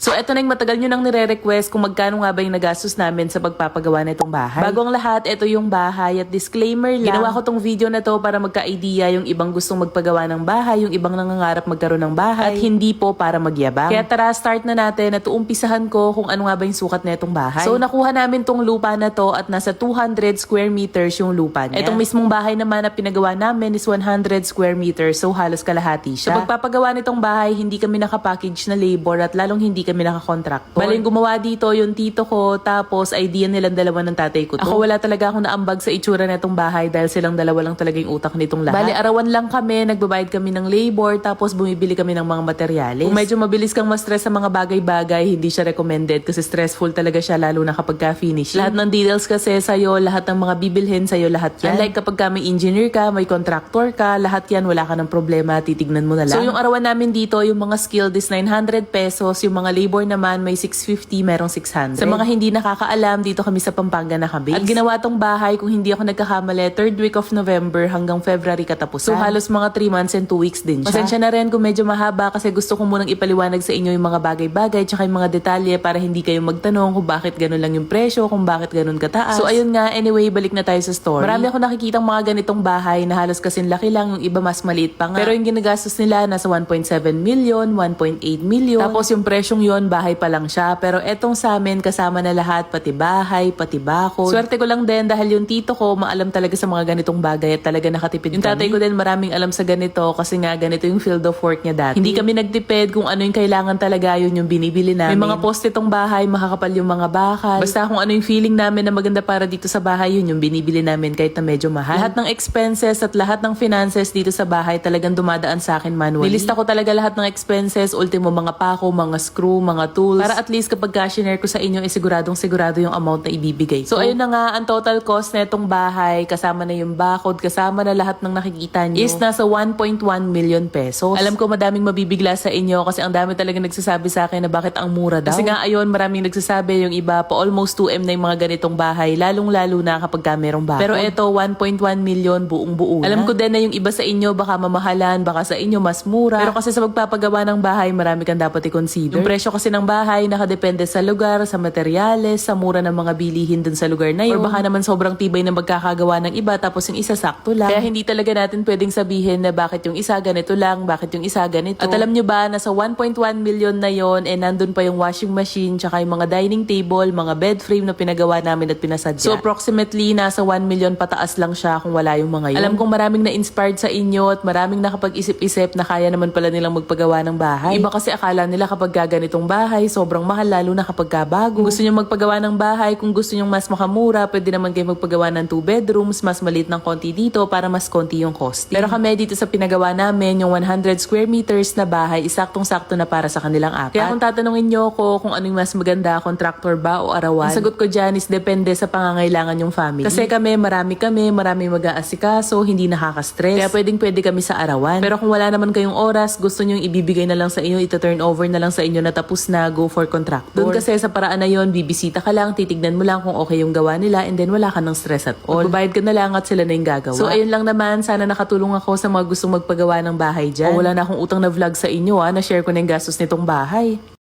So eto na yung matagal nyo nang nire-request kung magkano nga ba yung nagastos namin sa pagpapagawa nitong bahay. Bago ang lahat, eto yung bahay at disclaimer lang. Ginawa ko tong video na to para magka-idea yung ibang gustong magpagawa ng bahay, yung ibang nangangarap magkaroon ng bahay, at hindi po para magyabang. Kaya tara, start na natin at uumpisahan ko kung ano nga ba yung sukat na itong bahay. So nakuha namin tong lupa na to at nasa 200 square meters yung lupa niya. Etong mismong bahay naman na pinagawa namin is 100 square meters, so halos kalahati siya. Sa pagpapagawa nitong bahay, hindi kami nakapackage na labor at lalong hindi kami naka-contractor. Bale, gumawa dito yung tito ko, tapos idea nilang dalawa ng tatay ko to. Ako wala talaga akong naambag sa itsura nitong bahay dahil silang dalawa lang talaga yung utak nitong lahat. Bale, arawan lang kami, nagbabayad kami ng labor, tapos bumibili kami ng mga materyales. Kung medyo mabilis kang ma-stress sa mga bagay-bagay, hindi siya recommended kasi stressful talaga siya lalo na kapag ka-finish. Lahat ng details kasi sa'yo, lahat ng mga bibilhin sa'yo, lahat yan. Unlike kapag ka may engineer ka, may contractor ka, lahat yan, wala ka ng problema, titignan mo na lang. So yung arawan namin dito, yung mga skilled is 900 pesos, yung mga labor naman may 650, merong 600. Sa mga hindi nakakaalam, dito kami sa Pampanga nakabase. At ginawa tong bahay, kung hindi ako nagkakamali, 3rd week of November hanggang February katapusan. So halos mga 3 months and 2 weeks din siya. Pasensya na rin kung medyo mahaba kasi gusto ko munang ipaliwanag sa inyo yung mga bagay-bagay tsaka yung mga detalye para hindi kayo magtanong kung bakit ganun lang yung presyo, kung bakit ganun kataas. So ayun nga, anyway, balik na tayo sa story. Marami ako nakikitang mga ganitong bahay na halos kasing laki lang, yung iba mas maliit pa nga. Pero yung ginagastos nila nasa 1.7 million, 1.8 million. Tapos yung presyong yon bahay pa lang siya. Pero etong sa amin, kasama na lahat, pati bahay, pati bakod. Swerte ko lang din dahil yung tito ko maalam talaga sa mga ganitong bagay at talaga nakatipid yung tatay ko din maraming alam sa ganito kasi nga ganito yung field of work niya dati. Hindi kami nagtipid kung ano yung kailangan talaga, yun yung binibili namin. May mga poste tong bahay, makakapal yung mga bakal. Basta kung ano yung feeling namin na maganda para dito sa bahay, yun yung binibili namin kahit na medyo mahal. Lahat ng expenses at lahat ng finances dito sa bahay talagang dumadaan sa akin manually. Nilista ko talaga lahat ng expenses, ultimo mga pako, mga screw, mga tools, para at least kapag ka-share ko sa inyo, siguradong-sigurado yung amount na ibibigay. So ayun na nga, ang total cost na itong bahay, kasama na yung bakod, kasama na lahat ng nakikita nyo, is nasa 1.1 million pesos. Alam ko madaming mabibigla sa inyo kasi ang dami talaga nagsasabi sa akin na bakit ang mura daw. Kasi nga ayun, maraming nagsasabi, yung iba pa almost 2M na yung mga ganitong bahay, lalong-lalo na kapag ka merong bakod. Pero eto, 1.1 million buong-buo na. Alam ko din na yung iba sa inyo baka mamahalan, baka sa inyo mas mura. Pero kasi sa magpapagawa ng bahay, marami kang dapat i-consider. Yung presyo kasi ng bahay, nakadepende sa lugar, sa materyales, sa mura ng mga bilihin dun sa lugar na yun. Or baka naman sobrang tibay na magkakagawa ng iba tapos yung isa sakto lang. Kaya hindi talaga natin pwedeng sabihin na bakit yung isa ganito lang, bakit yung isa ganito. At alam nyo ba, nasa 1.1 million na yon nandun pa yung washing machine, tsaka yung mga dining table, mga bed frame na pinagawa namin at pinasadya. So approximately, nasa 1 million pataas lang siya kung wala yung mga yun. Alam kong maraming na-inspired sa inyo at maraming nakapag-isip-isip na kaya naman pala nilang magpagawa ng bahay. Iba kasi akala nila kapag gaganitong bahay, sobrang mahal lalo na kapag bago. Kung gusto nyo magpagawa ng bahay, kung gusto nyo mas makamura, pwede naman kayo magpagawa ng 2 bedrooms, mas maliit ng konti dito para mas konti yung costing. Pero kami dito sa pinagawa namin, yung 100 square meters na bahay, isaktong-sakto na para sa kanilang apat. Kaya kung tatanungin nyo ko kung ano yung mas maganda, contractor ba o arawan, ang sagot ko dyan is depende sa pangangailangan yung family. Kasi kami, marami mag-aasikaso, hindi nakaka-stress. Kaya pwede kami sa arawan. Pero kung wala naman kayong oras, gusto nyo yung ibibigay na lang sa inyo, ita-turn over na lang sa inyo na tapos na, go for contractor. Doon kasi sa paraan na yon, bibisita ka lang, titignan mo lang kung okay yung gawa nila, and then wala ka ng stress at all. Magbabayad ka na lang at sila na yung gagawa. So ayun lang naman, sana nakatulong ako sa mga gustong magpagawa ng bahay dyan. O wala na akong utang na vlog sa inyo na share ko na yung gastos nitong bahay.